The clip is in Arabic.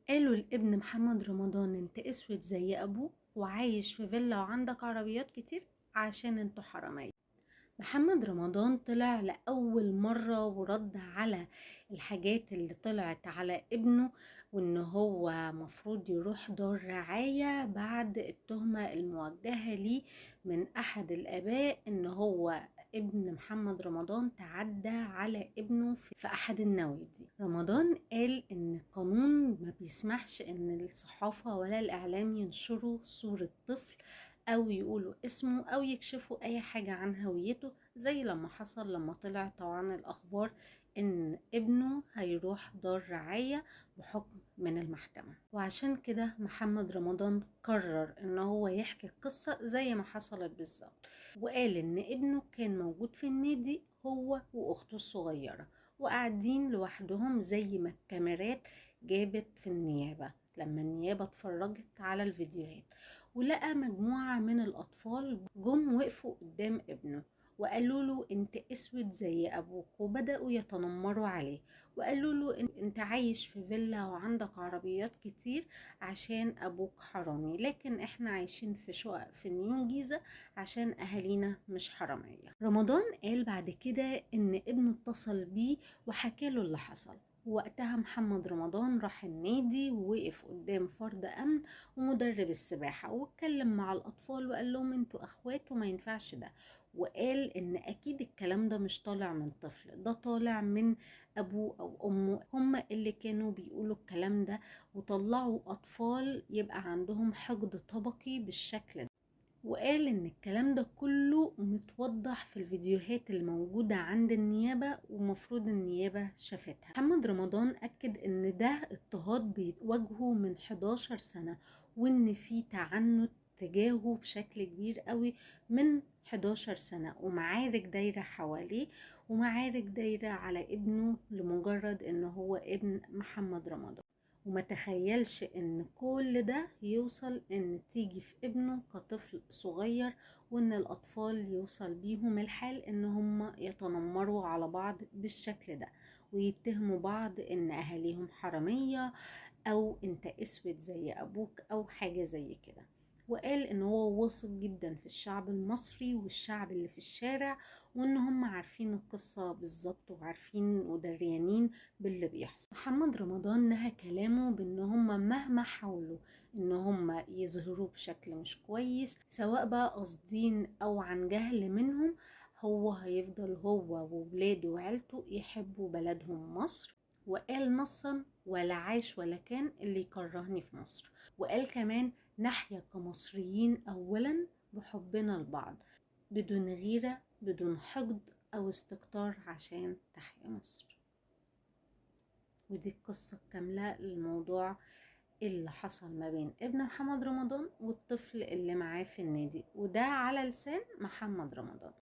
قالوا لابن محمد رمضان انت اسود زي ابوك وعايش في فيلا وعندك عربيات كتير عشان انتوا حرامية. محمد رمضان طلع لأول مرة ورد على الحاجات اللي طلعت على ابنه، وإن هو مفروض يروح دار رعاية بعد التهمة الموجهة ليه من أحد الآباء إن هو ابن محمد رمضان تعدى على ابنه في أحد النوادي. رمضان قال إن القانون ما بيسمحش إن الصحافة ولا الإعلام ينشروا صورة طفل او يقولوا اسمه او يكشفوا اي حاجة عن هويته، زي لما حصل لما طلع طبعا الاخبار ان ابنه هيروح دار رعاية بحكم من المحكمة. وعشان كده محمد رمضان قرر ان هو يحكي القصة زي ما حصلت بالظبط، وقال ان ابنه كان موجود في النادي هو واخته الصغيرة وقاعدين لوحدهم زي ما الكاميرات جابت في النيابة لما النيابة اتفرجت على الفيديوهات، ولقى مجموعة من الأطفال جم وقفوا قدام ابنه وقالوا له انت اسود زي ابوك، وبدأوا يتنمروا عليه وقالوا له انت عايش في فيلا وعندك عربيات كتير عشان ابوك حرامي، لكن احنا عايشين في شقق في نيو جيزة عشان اهالينا مش حرامية. رمضان قال بعد كده ان ابنه اتصل بيه وحكاله اللي حصل، وقتها محمد رمضان راح النادي ووقف قدام فرد امن ومدرب السباحة واتكلم مع الأطفال وقال لهم انتوا أخوات وما ينفعش ده، وقال إن أكيد الكلام ده مش طالع من طفل، ده طالع من أبوه أو أمه، هما اللي كانوا بيقولوا الكلام ده وطلعوا أطفال يبقى عندهم حقد طبقي بالشكل ده. وقال ان الكلام ده كله متوضح في الفيديوهات الموجودة عند النيابة ومفروض النيابة شافتها. محمد رمضان اكد ان ده اضطهاد بيواجهه من 11 سنة، وان في تعنت تجاهه بشكل كبير قوي من 11 سنة، ومعارك دايرة حواليه ومعارك دايرة على ابنه لمجرد ان هو ابن محمد رمضان. وما تخيلش ان كل ده يوصل ان تيجي في ابنه كطفل صغير، وان الاطفال يوصل بيهم الحال ان هم يتنمروا على بعض بالشكل ده ويتهموا بعض ان اهاليهم حرامية او انت اسود زي ابوك او حاجة زي كده. وقال ان هو واثق جدا في الشعب المصري والشعب اللي في الشارع، وان هم عارفين القصة بالظبط وعارفين ودريانين باللي بيحصل. محمد رمضان نهى كلامه بان هم مهما حاولوا ان هم يظهروا بشكل مش كويس، سواء بقى قاصدين او عن جهل منهم، هو هيفضل هو وولاده وعيلته يحبوا بلدهم مصر. وقال نصا ولا عاش ولا كان اللي يكرهني في مصر. وقال كمان نحيا كمصريين اولا بحبنا لبعض بدون غيرة بدون حقد او استكتار عشان تحيا مصر. ودي القصة الكاملة للموضوع اللي حصل ما بين ابن محمد رمضان والطفل اللي معاه في النادي، وده على لسان محمد رمضان.